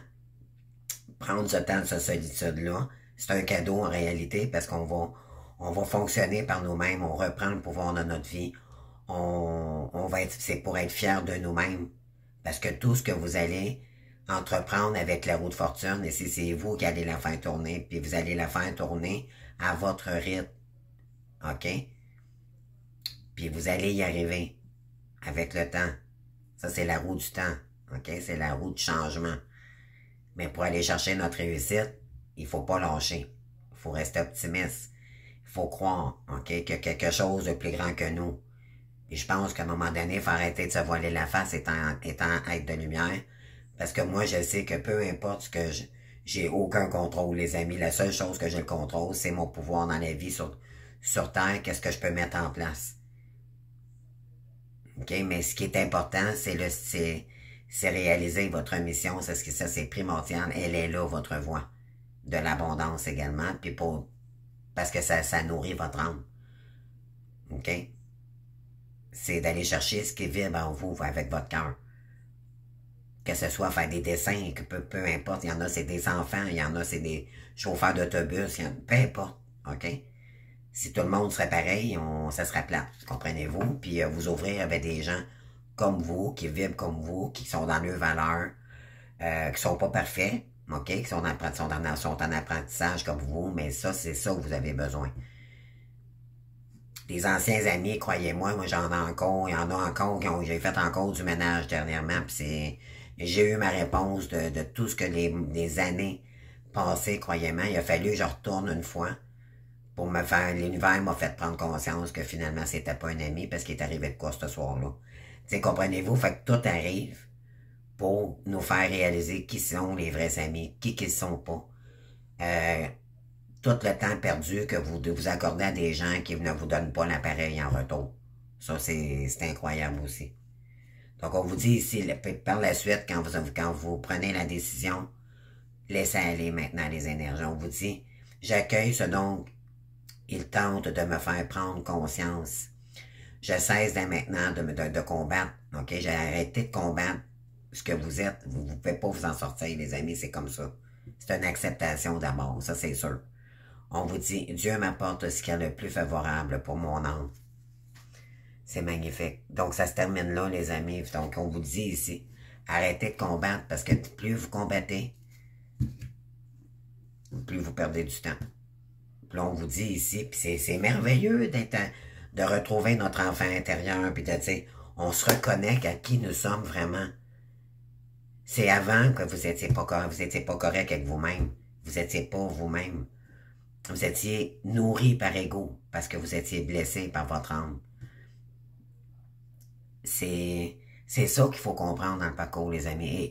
Speaker 1: prendre ce temps de cette solitude-là. C'est un cadeau en réalité parce on va fonctionner par nous-mêmes, on reprend le pouvoir de notre vie. On va être, c'est pour être fier de nous-mêmes. Parce que tout ce que vous allez entreprendre avec la roue de fortune, et c'est vous qui allez la faire tourner, puis vous allez la faire tourner à votre rythme. OK? Puis vous allez y arriver avec le temps. Ça, c'est la roue du temps. OK? C'est la roue du changement. Mais pour aller chercher notre réussite, il faut pas lâcher. Il faut rester optimiste. Il faut croire, OK, qu'il y a quelque chose de plus grand que nous. Et je pense qu'à un moment donné, il faut arrêter de se voiler la face étant être de lumière. Parce que moi, je sais que peu importe ce que j'ai aucun contrôle, les amis. La seule chose que j'ai le contrôle, c'est mon pouvoir dans la vie sur Terre. Qu'est-ce que je peux mettre en place? OK? Mais ce qui est important, c'est réaliser votre mission. Ça, c'est primordial. Elle est là, votre voie. De l'abondance également. Puis parce que ça nourrit votre âme. OK? C'est d'aller chercher ce qui vibre en vous avec votre cœur. Que ce soit faire des dessins, que peu importe, il y en a c'est des enfants, il y en a c'est des chauffeurs d'autobus, peu importe, OK? Si tout le monde serait pareil, ça serait plat, comprenez-vous? Puis vous ouvrir avec des gens comme vous, qui vibrent comme vous, qui sont dans leurs valeurs, qui sont pas parfaits, OK? Qui sont en apprentissage comme vous, mais ça, c'est ça que vous avez besoin. Des anciens amis, croyez-moi, moi j'en ai encore, il y en a encore j'ai fait encore du ménage dernièrement, puis j'ai eu ma réponse de tout ce que les années passées, croyez-moi. Il a fallu que je retourne une fois pour l'univers m'a fait prendre conscience que finalement c'était pas un ami parce qu'il est arrivé de quoi ce soir-là. Tu sais, comprenez-vous? Fait que tout arrive pour nous faire réaliser qui sont les vrais amis, qui qu'ils sont pas. Tout le temps perdu que vous accordez à des gens qui ne vous donnent pas l'appareil en retour. Ça, c'est incroyable aussi. Donc, on vous dit ici, par la suite, quand vous prenez la décision, laissez aller maintenant les énergies. On vous dit, j'accueille ce dont il tente de me faire prendre conscience. Je cesse dès maintenant de combattre. OK? J'ai arrêté de combattre ce que vous êtes. Vous ne pouvez pas vous en sortir, les amis, c'est comme ça. C'est une acceptation d'abord, ça c'est sûr. On vous dit, Dieu m'apporte ce qu'il y a de plus favorable pour mon âme. C'est magnifique. Donc, ça se termine là, les amis. Donc, on vous dit ici, arrêtez de combattre parce que plus vous combattez, plus vous perdez du temps. Puis là, on vous dit ici, puis c'est merveilleux de retrouver notre enfant intérieur, puis de dire, on se reconnaît à qui nous sommes vraiment. C'est avant que vous étiez pas correct avec vous-même. Vous étiez pas vous-même. Vous étiez nourri par ego, parce que vous étiez blessé par votre âme. C'est ça qu'il faut comprendre dans le parcours, les amis.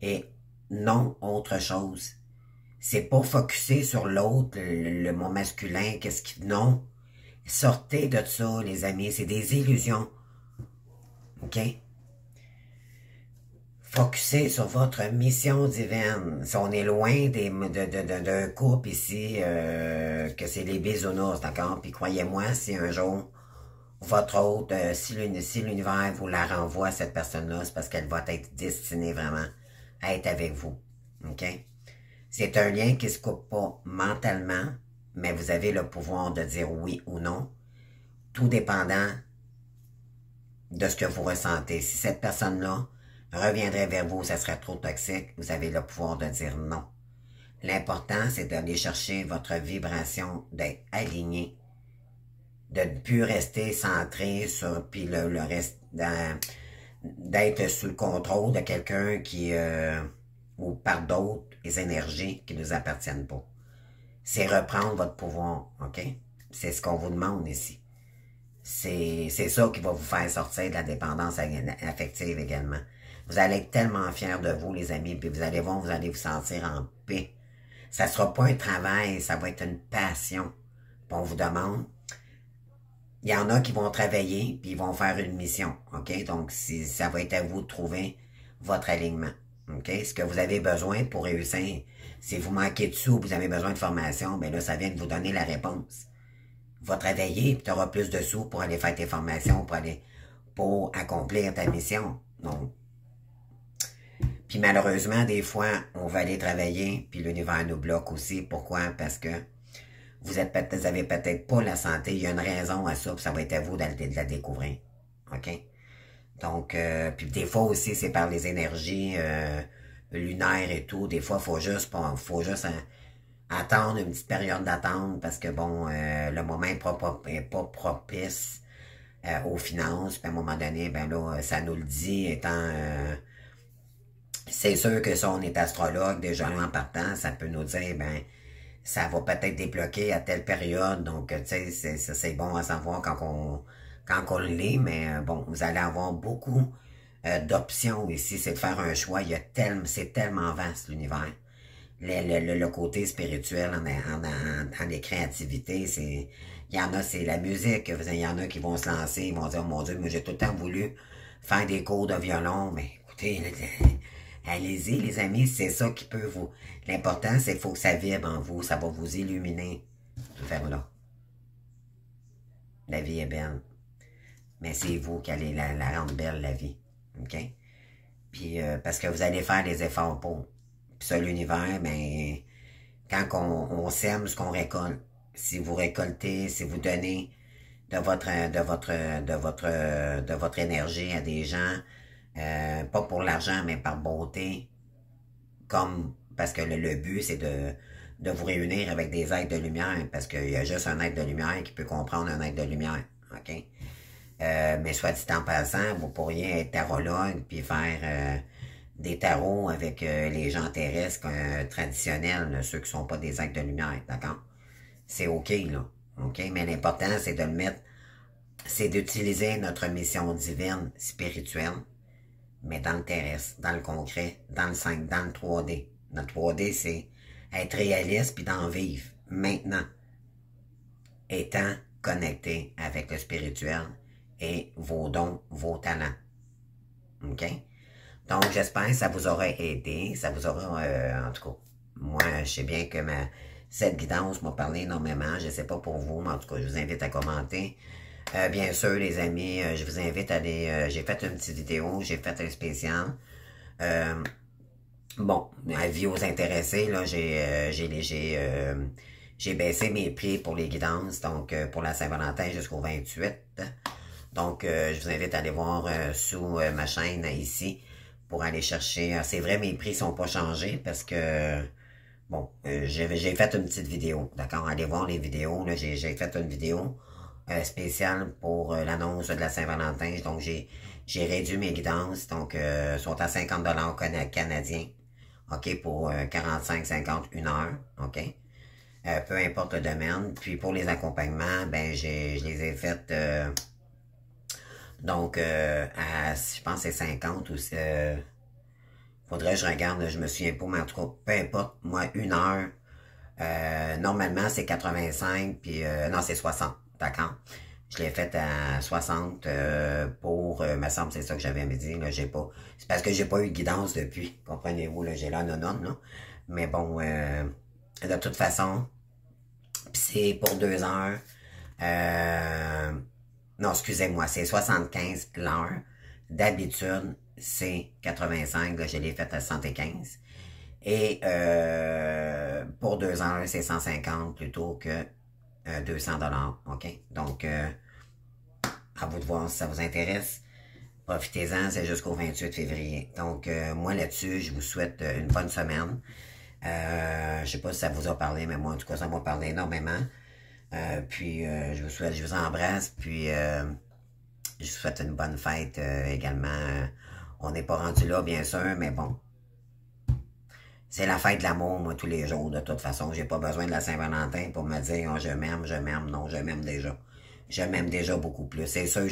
Speaker 1: Et non autre chose. C'est pas focusser sur l'autre, le mot masculin, non. Sortez de ça, les amis. C'est des illusions. OK? Focussez sur votre mission divine. Si on est loin d'un couple ici, que c'est les bisounours, d'accord? Puis croyez-moi, si un jour, votre hôte, si l'univers vous la renvoie à cette personne-là, c'est parce qu'elle va être destinée vraiment à être avec vous. OK? C'est un lien qui se coupe pas mentalement, mais vous avez le pouvoir de dire oui ou non, tout dépendant de ce que vous ressentez. Si cette personne-là reviendrait vers vous, ça serait trop toxique, vous avez le pouvoir de dire non. L'important, c'est d'aller chercher votre vibration, d'être aligné, de ne plus rester centré sur, puis le reste, d'être sous le contrôle de quelqu'un qui, ou par d'autres, les énergies qui ne nous appartiennent pas. C'est reprendre votre pouvoir, OK? C'est ce qu'on vous demande ici. C'est ça qui va vous faire sortir de la dépendance affective également. Vous allez être tellement fiers de vous, les amis, puis vous allez voir, vous allez vous sentir en paix. Ça ne sera pas un travail, ça va être une passion. Puis on vous demande, il y en a qui vont travailler, puis ils vont faire une mission, OK? Donc, ça va être à vous de trouver votre alignement, OK? Ce que vous avez besoin pour réussir, si vous manquez de sous, vous avez besoin de formation, bien là, ça vient de vous donner la réponse. Va travailler, puis tu auras plus de sous pour aller faire tes formations, pour accomplir ta mission. Donc, puis malheureusement, des fois, on va aller travailler, puis l'univers nous bloque aussi. Pourquoi? Parce que vous avez peut-être pas la santé. Il y a une raison à ça, puis ça va être à vous de la découvrir. OK? Donc, puis des fois aussi, c'est par les énergies lunaires et tout. Des fois, faut juste attendre une petite période d'attente parce que, bon, le moment est pas propice aux finances. Puis à un moment donné, ben là, ça nous le dit étant... c'est sûr que si on est astrologue, déjà en partant, ça peut nous dire, ben, ça va peut-être débloquer à telle période. Donc, tu sais, c'est bon à savoir quand on l'est, mais bon, vous allez avoir beaucoup d'options ici. C'est de faire un choix. C'est tellement vaste, l'univers. Le côté spirituel en les créativités, il y en a, c'est la musique. Il y en a qui vont se lancer, ils vont dire, oh mon Dieu, moi j'ai tout le temps voulu faire des cours de violon, mais écoutez, allez-y, les amis, c'est ça qui peut vous... L'important, c'est qu'il faut que ça vibre en vous, ça va vous illuminer. Tout faire là. La vie est belle. Mais c'est vous qui allez la rendre belle, la vie. OK? Puis, parce que vous allez faire des efforts pour. Puis ça, l'univers, ben, quand on sème ce qu'on récolte, si vous récoltez, si vous donnez de votre énergie à des gens, pas pour l'argent, mais par beauté, parce que le but, c'est de vous réunir avec des êtres de lumière, parce qu'il y a juste un être de lumière qui peut comprendre un être de lumière, OK? Mais soit dit en passant, vous pourriez être tarologue, puis faire des tarots avec les gens terrestres traditionnels, ceux qui sont pas des êtres de lumière, d'accord? C'est OK, là, OK? Mais l'important, c'est de le mettre, c'est d'utiliser notre mission divine, spirituelle, mais dans le terrestre, dans le concret, dans le 5, dans le 3D. Le 3D, c'est être réaliste puis d'en vivre maintenant, étant connecté avec le spirituel et vos dons, vos talents. OK? Donc, j'espère que ça vous aura aidé, ça vous aura, en tout cas, moi, je sais bien que cette guidance m'a parlé énormément, je ne sais pas pour vous, mais en tout cas, je vous invite à commenter. Bien sûr, les amis, je vous invite à aller... j'ai fait une petite vidéo, j'ai fait un spécial. Bon, avis aux intéressés, là, j'ai baissé mes prix pour les guidances, donc pour la Saint-Valentin jusqu'au 28. Donc, je vous invite à aller voir sous ma chaîne ici pour aller chercher. C'est vrai, mes prix sont pas changés parce que... Bon, j'ai fait une petite vidéo, d'accord? Allez voir les vidéos, là, j'ai fait une vidéo spéciale pour l'annonce de la Saint-Valentin. Donc, j'ai réduit mes guidances, donc sont à 50$ canadiens, OK, pour 45, 50, 1 heure, OK? Peu importe le domaine. Puis pour les accompagnements, ben je les ai faites donc je pense que c'est 50 ou faudrait que je regarde, je me souviens pas, mais en tout cas, peu importe, moi, 1 heure, normalement c'est 85, puis non, c'est 60, d'accord? Je l'ai fait à 60 me semble c'est ça que j'avais dit, là, j'ai pas, c'est parce que j'ai pas eu de guidance depuis, comprenez-vous, là, j'ai la non, là. Mais bon, de toute façon, c'est pour 2 heures, non, excusez-moi, c'est 75 l'heure. D'habitude, c'est 85, là, je l'ai fait à 75. Et pour 2 heures, c'est 150 plutôt que 200 $, OK? Donc, à vous de voir si ça vous intéresse. Profitez-en, c'est jusqu'au 28 février. Donc, moi là-dessus, je vous souhaite une bonne semaine. Je sais pas si ça vous a parlé, mais moi, en tout cas, ça m'a parlé énormément. Puis, je vous embrasse, puis je vous souhaite une bonne fête également. On n'est pas rendu là, bien sûr, mais bon. C'est la fête de l'amour, moi, tous les jours, de toute façon. J'ai pas besoin de la Saint-Valentin pour me dire, oh, je m'aime. Non, je m'aime déjà. Je m'aime déjà beaucoup plus. C'est sûr,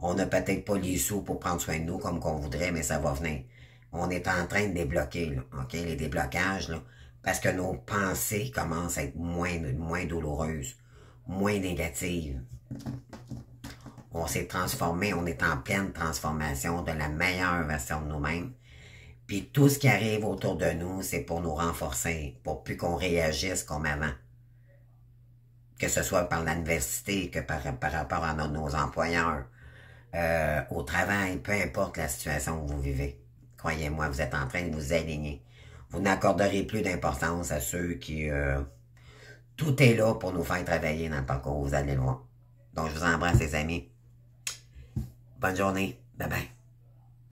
Speaker 1: on n'a peut-être pas les sous pour prendre soin de nous comme qu'on voudrait, mais ça va venir. On est en train de débloquer, là, OK? Les déblocages, là, parce que nos pensées commencent à être moins douloureuses, moins négatives. On s'est transformé, on est en pleine transformation de la meilleure version de nous-mêmes. Puis tout ce qui arrive autour de nous, c'est pour nous renforcer, pour plus qu'on réagisse comme avant. Que ce soit par l'université, que par rapport à nos employeurs, au travail, peu importe la situation où vous vivez. Croyez-moi, vous êtes en train de vous aligner. Vous n'accorderez plus d'importance à ceux qui... tout est là pour nous faire travailler dans le parcours, vous allez le voir. Donc, je vous embrasse, les amis. Bonne journée. Bye bye.